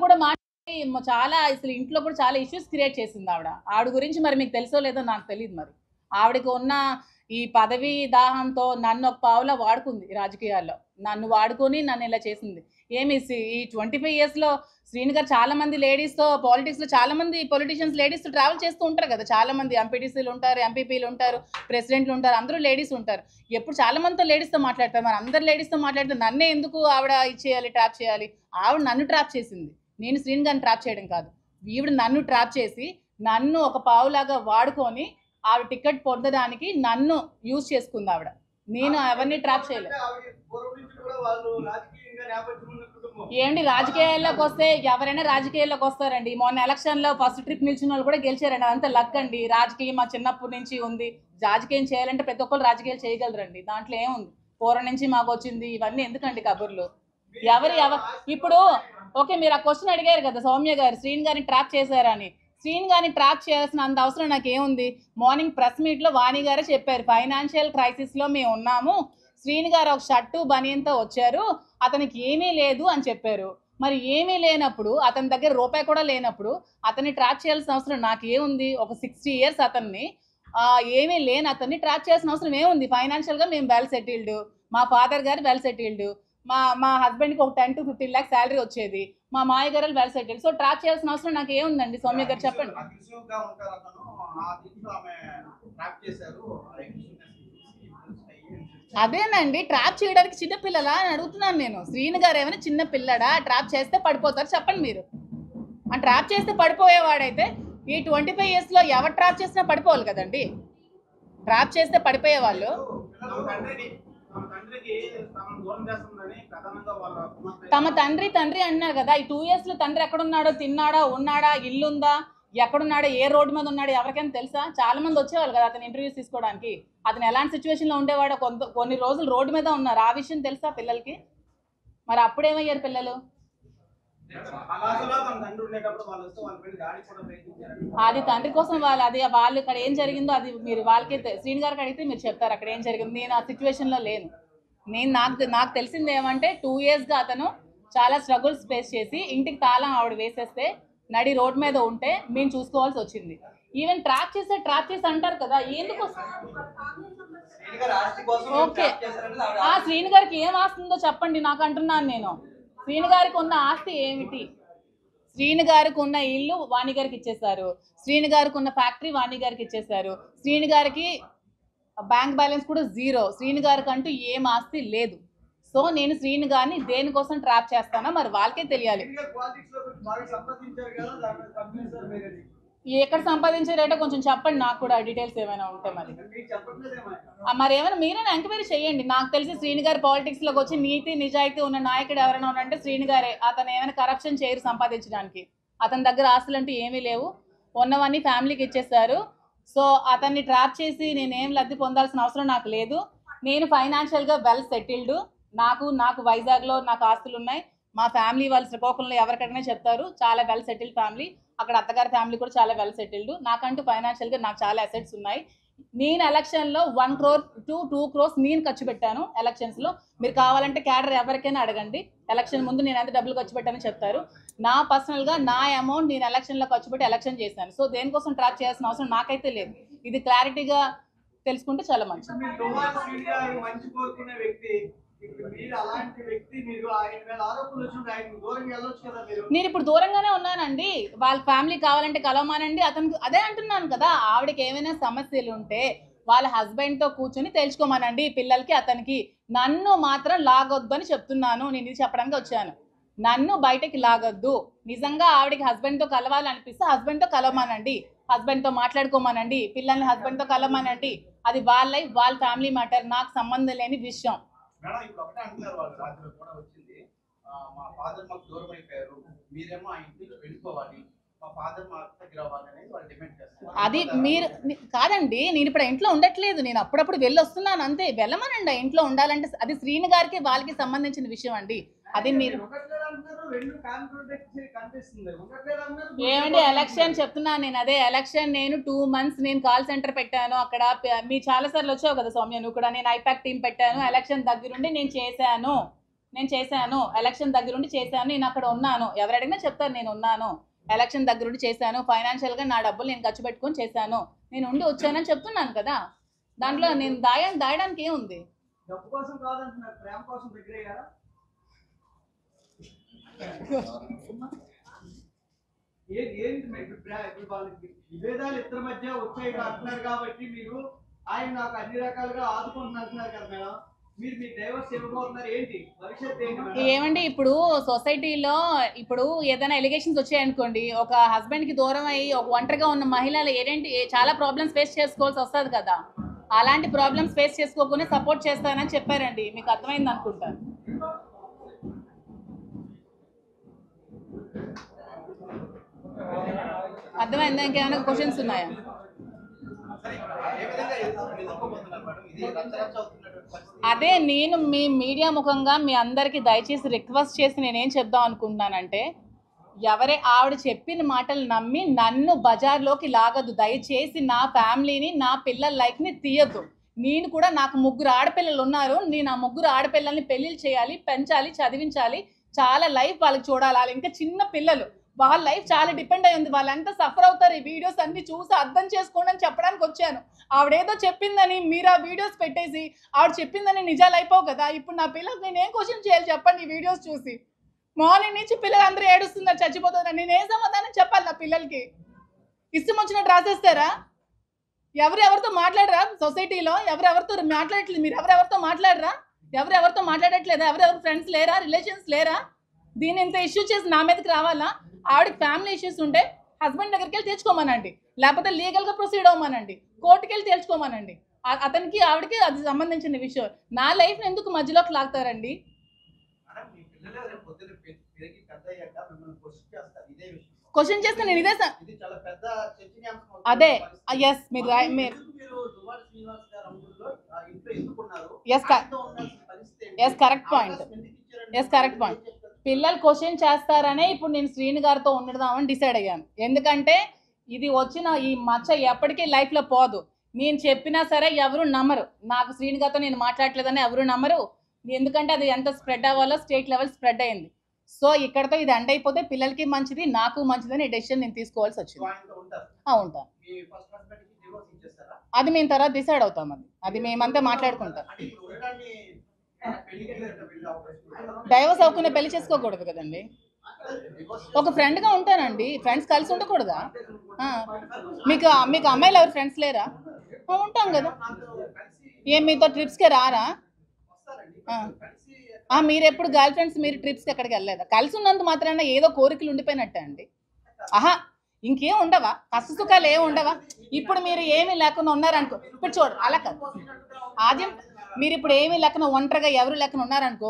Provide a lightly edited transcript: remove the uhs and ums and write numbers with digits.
కూడా మాట్లాడి చాలా అసలు ఇంట్లో కూడా చాలా ఇష్యూస్ క్రియేట్ చేసింది ఆవిడ గురించి మరి మీకు తెలుసో లేదో నాకు తెలియదు. మరి ఆవిడకి ఉన్న ఈ పదవి దాహంతో నన్ను ఒక పావులా వాడుకుంది రాజకీయాల్లో. నన్ను వాడుకొని నన్ను ఇలా చేసింది. ఏమి ఈ 25 yearsలో శ్రీని గారు చాలా మంది లేడీస్తో పాలిటిక్స్లో చాలా మంది పొలిటీషియన్స్ లేడీస్తో ట్రావెల్ చేస్తూ ఉంటారు కదా. చాలా మంది ఎంపీటీసీలు ఉంటారు, ఎంపీపీలు ఉంటారు, ప్రెసిడెంట్లు ఉంటారు, అందరూ లేడీస్ ఉంటారు. ఎప్పుడు చాలా మందితో లేడీస్తో మాట్లాడతారు. మరి అందరు లేడీస్తో మాట్లాడితే నన్నే ఎందుకు ఆవిడ ఇచ్చేయాలి, ట్రాప్ చేయాలి? ఆవిడ నన్ను ట్రాప్ చేసింది. నేను శ్రీని గారిని ట్రాప్ చేయడం కాదు. ఈవిడ నన్ను ట్రాప్ చేసి నన్ను ఒక పావులాగా వాడుకొని ఆవిడ టికెట్ పొందడానికి నన్ను యూజ్ చేసుకుంది ఆవిడ. నేను ఎవరిని ట్రాప్ చేయలేదు. ఏంటి రాజకీయాల్లోకి వస్తే ఎవరైనా రాజకీయాల్లోకి వస్తారండి. మొన్న ఎలక్షన్లో ఫస్ట్ ట్రిప్ నిలిచిన వాళ్ళు కూడా గెలిచారండి. అదంతా లక్ అండి. రాజకీయం మా చిన్నప్పటి నుంచి ఉంది. రాజకీయం చేయాలంటే ప్రతి ఒక్కరు రాజకీయాలు చేయగలరండి. దాంట్లో ఏముంది? పూర్వం నుంచి మాకు వచ్చింది. ఇవన్నీ ఎందుకండి కబుర్లు? ఇప్పుడు ఓకే, మీరు ఆ క్వశ్చన్ అడిగారు కదా సౌమ్య గారు, శ్రీని గారిని ట్రాప్ చేశారని. శ్రీని గారిని ట్రాప్ చేయాల్సిన అంత అవసరం నాకేముంది? మార్నింగ్ ప్రెస్ మీట్లో వాణి గారే చెప్పారు, ఫైనాన్షియల్ క్రైసిస్లో మేము ఉన్నాము, శ్రీని గారు ఒక షర్టు బనియన్తో వచ్చారు, అతనికి ఏమీ లేదు అని చెప్పారు. మరి ఏమీ లేనప్పుడు, అతని దగ్గర రూపాయి కూడా లేనప్పుడు అతన్ని ట్రాప్ చేయాల్సిన అవసరం నాకేముంది? ఒక 60 years అతన్ని ఏమీ లేని అతన్ని ట్రాప్ చేయాల్సిన అవసరం ఏముంది? ఫైనాన్షియల్గా మేము వెల్ సెటిల్డ్, మా ఫాదర్ గారు వెల్ సెటిల్డ్, మా హస్బెండ్కి ఒక 10 to 15 lakhs శాలరీ వచ్చేది, మా మాయ గారు వెల్ సెటిల్డ్. సో ట్రాప్ చేయాల్సిన అవసరం నాకు ఏముందండి? సౌమ్య గారు చెప్పండి. అదేనండి, ట్రాప్ చేయడానికి చిన్నపిల్లలా అని అడుగుతున్నాను నేను. శ్రీని గారు ఏమైనా చిన్న పిల్లడా? ట్రాప్ చేస్తే పడిపోతారు చెప్పండి మీరు. ఆ ట్రాప్ చేస్తే పడిపోయేవాడైతే ఈ 25 yearsలో ఎవరు ట్రాప్ చేసినా పడిపోవాలి కదండి. ట్రాప్ చేస్తే పడిపోయేవాళ్ళు. తమ తండ్రి అన్నారు కదా. ఈ 2 yearsలో తండ్రి ఎక్కడున్నాడో, తిన్నాడా, ఉన్నాడా, ఇల్లుందా, ఎక్కడున్నాడో, ఏ రోడ్డు మీద ఉన్నాడో ఎవరికైనా తెలుసా? చాలా మంది వచ్చేవాళ్ళు కదా అతను ఇంటర్వ్యూస్ తీసుకోవడానికి. అతను ఎలాంటి సిచ్యువేషన్లో ఉండేవాడో, కొన్ని రోజులు రోడ్డు మీద ఉన్నారు. ఆ విషయం తెలుసా పిల్లలకి? మరి అప్పుడేమయ్యారు పిల్లలు? అది తండ్రి కోసం వాళ్ళు ఇక్కడ ఏం జరిగిందో అది మీరు వాళ్ళకి శ్రీని గారికి అడిగితే మీరు చెప్తారు అక్కడ ఏం జరిగింది. నేను ఆ సిచ్యువేషన్లో లేను. నాకు తెలిసింది ఏమంటే 2 yearsగా అతను చాలా స్ట్రగుల్స్ ఫేస్ చేసి ఇంటికి తాళం ఆవిడ వేసేస్తే నడి రోడ్ మీద ఉంటే మేము చూసుకోవాల్సి వచ్చింది. ఈవెన్ ట్రాప్ చేసి అంటారు కదా, ఎందుకు? ఓకే, శ్రీని గారికి ఏం ఆస్తుందో చెప్పండి నాకు అంటున్నాను నేను. శ్రీని గారికి ఉన్న ఆస్తి ఏమిటి? శ్రీని గారికి ఉన్న ఇల్లు వాణి గారికి ఇచ్చేశారు, శ్రీని గారికి ఉన్న ఫ్యాక్టరీ వాణి గారికి ఇచ్చేశారు, శ్రీని గారికి బ్యాంక్ బ్యాలెన్స్ కూడా 0. శ్రీని గారికి అంటూ ఏం ఆస్తి లేదు. సో నేను శ్రీని గారిని దేనికోసం ట్రాప్ చేస్తానో మరి వాళ్ళకే తెలియాలి. ఎక్కడ సంపాదించారంటే కొంచెం చెప్పండి నాకు కూడా, డీటెయిల్స్ ఏమైనా ఉంటే మరి ఏమైనా మీరైనా ఎంక్వైరీ చేయండి. నాకు తెలిసి శ్రీని గారు పాలిటిక్స్లోకి వచ్చి నీతి నిజాయితీ ఉన్న నాయకుడు ఎవరైనా ఉన్నారంటే శ్రీని గారే. అతను ఏమైనా కరప్షన్ చేయరు సంపాదించడానికి. అతని దగ్గర ఆస్తులు అంటూ ఏమీ లేవు, ఉన్నవన్నీ ఫ్యామిలీకి ఇచ్చేస్తారు. సో అతన్ని ట్రాప్ చేసి నేనేం లబ్ధి పొందాల్సిన అవసరం నాకు లేదు. నేను ఫైనాన్షియల్గా వెల్ సెటిల్డ్. నాకు వైజాగ్లో నాకు ఆస్తులు ఉన్నాయి. మా ఫ్యామిలీ వాళ్ళు శ్రీకాకుళంలో ఎవరికైనా చెప్తారు, చాలా వెల్ సెటిల్డ్ ఫ్యామిలీ. అక్కడ అత్తగారి ఫ్యామిలీ కూడా చాలా వెల్ సెటిల్డ్. నాకంటూ ఫైనాన్షియల్గా నాకు చాలా అసెట్స్ ఉన్నాయి. నేను ఎలక్షన్లో 1 crore to 2 crores నేను ఖర్చు పెట్టాను ఎలక్షన్స్లో. మీరు కావాలంటే క్యాడర్ ఎవరికైనా అడగండి, ఎలక్షన్ ముందు నేను ఎంత డబ్బులు ఖర్చు పెట్టానని చెప్తారు. నా పర్సనల్గా నా అమౌంట్ నేను ఎలక్షన్లో ఖర్చు పెట్టి ఎలక్షన్ చేశాను. సో దేనికోసం ట్రాప్ చేయాల్సిన అవసరం నాకైతే లేదు. ఇది క్లారిటీగా తెలుసుకుంటే చాలా మంచిది. నేను ఇప్పుడు దూరంగానే ఉన్నానండి. వాళ్ళ ఫ్యామిలీ కావాలంటే కలవమానండి. అతనికి అదే అంటున్నాను కదా, ఆవిడకి ఏమైనా సమస్యలు ఉంటే వాళ్ళ హస్బెండ్తో కూర్చొని తెలుసుకోమానండి, పిల్లలకి అతనికి. నన్ను మాత్రం లాగొద్దు అని చెప్తున్నాను. నేను ఇది చెప్పడానికి వచ్చాను. నన్ను బయటకి లాగొద్దు. నిజంగా ఆవిడకి హస్బెండ్తో కలవాలనిపిస్తే హస్బెండ్తో కలవమానండి, హస్బెండ్తో మాట్లాడుకోమానండి, పిల్లల్ని హస్బెండ్తో కలవమానండి. అది వాళ్ళ లైఫ్, వాళ్ళ ఫ్యామిలీ మ్యాటర్, నాకు సంబంధం లేని విషయం. మేడం ఇప్పుడు ఒకటే అంటున్నారు, వాళ్ళు రాత్రి కూడా వచ్చింది, మా ఫాదర్ మాకు దూరం అయిపోయారు, మీరేమో ఆ ఇంటి నుంచి వెళ్ళిపోవాలి, మా ఫాదర్ మా దగ్గర అవ్వాలి అనేది వాళ్ళు డిమాండ్ చేస్తారు. అది మీరు కాదండి, నేను ఇప్పుడు ఇంట్లో ఉండట్లేదు, నేను అప్పుడప్పుడు వెళ్ళి వస్తున్నాను అంతే. వెళ్ళమనండి ఆ ఇంట్లో ఉండాలంటే. అది శ్రీని గారికి వాళ్ళకి సంబంధించిన విషయం అండి. అది మీరు ఏమండి ఎలక్షన్ చెప్తున్నాను నేను. అదే ఎలక్షన్ నేను 2 months నేను కాల్ సెంటర్ పెట్టాను అక్కడ. మీ చాలా సార్లు వచ్చావు కదా సౌమ్య, నువ్వు కూడా. నేను ఐపాక్ టీం పెట్టాను, ఎలక్షన్ దగ్గరుండి నేను చేశాను. నేను చేశాను, ఎలక్షన్ దగ్గరుండి చేశాను, నేను అక్కడ ఉన్నాను, ఎవరు అడిగినా చెప్తారు నేను ఉన్నాను, ఎలక్షన్ దగ్గరుండి చేశాను, ఫైనాన్షియల్గా నా డబ్బులు నేను ఖర్చు పెట్టుకొని చేశాను, నేను ఉండి వచ్చానని చెప్తున్నాను కదా. దాంట్లో నేను దాయడానికి ఏముంది? డబ్బు కోసం కాదంటున్నారు, ప్రేమ కోసం దగ్గర అయ్యారా? ఏంటి మీ అభిప్రాయం? ఇప్పుడు వాళ్ళకి విభేదాలు ఇద్దరి మధ్య వచ్చాయి అంటున్నారు కాబట్టి మీరు ఆయన నాకు అన్ని రకాలుగా ఆదుకుంటున్నారు కదా మేడం, మీరు మీ డైవర్స్ ఇవ్వబోతున్నారు, ఏంటి భవిష్యత్తు ఏంటి మేడం? ఏమండి, ఇప్పుడు సొసైటీలో ఇప్పుడు ఏదైనా ఎలిగేషన్స్ వచ్చాయనుకోండి, ఒక హస్బెండ్కి దూరం అయ్యి ఒక ఒంటరిగా ఉన్న మహిళలు చాలా ప్రాబ్లమ్స్ ఫేస్ చేసుకోవాల్సి వస్తుంది కదా. అలాంటి ప్రాబ్లమ్స్ ఫేస్ చేసుకోకుండా సపోర్ట్ చేస్తానని చెప్పారండి, మీకు అర్థమైంది అనుకుంటా. అర్థమైందా? ఇంకేమైనా క్వశ్చన్స్ ఉన్నాయా? అదే నేను మీ మీడియా ముఖంగా మీ అందరికీ దయచేసి రిక్వెస్ట్ చేసి నేనేం చెప్దాం అనుకుంటున్నానంటే, ఆవిడ చెప్పిన మాటలు నమ్మి నన్ను బజార్లోకి లాగదు. దయచేసి నా ఫ్యామిలీని, నా పిల్లల లైఫ్ని తీయద్దు. నేను కూడా, నాకు 3 ఆడపిల్లలు ఉన్నారు, నేను ఆ 3 ఆడపిల్లల్ని పెళ్ళిళ్ళు చేయాలి, పెంచాలి, చదివించాలి, చాలా లైఫ్ వాళ్ళకి చూడాలి. ఇంకా చిన్న పిల్లలు, వాళ్ళ లైఫ్ చాలా డిపెండ్ అయ్యి ఉంది, వాళ్ళు ఎంత సఫర్ అవుతారు. ఈ వీడియోస్ అన్ని చూసి అర్థం చేసుకోండి అని చెప్పడానికి వచ్చాను. ఆవిడేదో చెప్పిందని మీరు ఆ వీడియోస్ పెట్టేసి ఆవిడ చెప్పిందని నిజాలు అయిపోవు కదా. ఇప్పుడు నా పిల్లలకు నేను ఏం క్వశ్చన్ చేయాలి చెప్పండి? ఈ వీడియోస్ చూసి మార్నింగ్ నుంచి పిల్లలు అందరూ ఏడుస్తున్నారు, చచ్చిపోతున్నారు, నేను ఏం సమాధానం చెప్పాలి నా పిల్లలకి? ఇష్టం వచ్చినట్టు రాసేస్తారా? ఎవరెవరితో మాట్లాడరా సొసైటీలో? ఎవరెవరితో మాట్లాడట్లేదు? మీరు ఎవరెవరితో మాట్లాడరా? ఎవరెవరితో మాట్లాడట్లేదా? ఎవరెవరు ఫ్రెండ్స్ లేరా? రిలేషన్స్ లేరా? దీన్ని ఇంత ఇష్యూ చేసి నా మీదకి రావాలా? ఆవిడకి ఫ్యామిలీ ఇష్యూస్ ఉంటే హస్బెండ్ దగ్గరికి వెళ్ళి తెచ్చుకోమనండి, లేకపోతే లీగల్గా ప్రొసీడ్ అవ్వమనండి, కోర్టుకి వెళ్ళి తెచ్చుకోమనండి. అతనికి ఆవిడకి అది సంబంధించిన విషయం. నా లైఫ్ని ఎందుకు మధ్యలోకి లాగుతారండి? క్వశ్చన్ చేస్తే నేను ఇదే అదే ఎస్ మీరు ఎస్ కరెక్ట్ పాయింట్. పిల్లలు క్వశ్చన్ చేస్తారనే ఇప్పుడు నేను శ్రీని గారితో ఉండదామని డిసైడ్ అయ్యాను. ఎందుకంటే ఇది వచ్చిన ఈ మచ్చ ఎప్పటికీ లైఫ్లో పోదు. నేను చెప్పినా సరే ఎవరు నమ్మరు, నాకు శ్రీని గారితో నేను మాట్లాడలేదని ఎవరు నమ్మరు. ఎందుకంటే అది ఎంత స్ప్రెడ్ అవ్వాలో స్టేట్ లెవెల్ స్ప్రెడ్ అయింది. సో ఇక్కడతో ఇది ఎండ్ అయిపోతే పిల్లలకి మంచిది, నాకు మంచిదని డెసిషన్ నేను తీసుకోవాల్సి వచ్చింది. ఉంటా, అది మేము తర్వాత డిసైడ్ అవుతాం. అది మేమంతా మాట్లాడుకుంటాం. డైవర్స్ అవ్వకుండా పెళ్లి చేసుకోకూడదు కదండి. ఒక ఫ్రెండ్గా ఉంటానండి, ఫ్రెండ్స్ కలిసి ఉండకూడదా? మీకు అమ్మాయిలు ఎవరు ఫ్రెండ్స్ లేరా? ఉంటాం కదా. ఏం మీతో ట్రిప్స్కి రారా? మీరు ఎప్పుడు గర్ల్ ఫ్రెండ్స్ మీరు ట్రిప్స్కి ఎక్కడికి వెళ్ళలేదా? కలిసి ఉన్నంత మాత్రాన ఏదో కోరికలు ఉండిపోయినట్టే అండి. ఇంకేం ఉండవా? కష్ట సుఖాలు ఏమి ఉండవా? ఇప్పుడు మీరు ఏమీ లేకుండా ఉన్నారనుకో, ఇప్పుడు చూడు అలా కాదు, ఆద్యం మీరు ఇప్పుడు ఏమీ లేకుండా ఒంటరిగా ఎవరు లేకుండా ఉన్నారనుకో,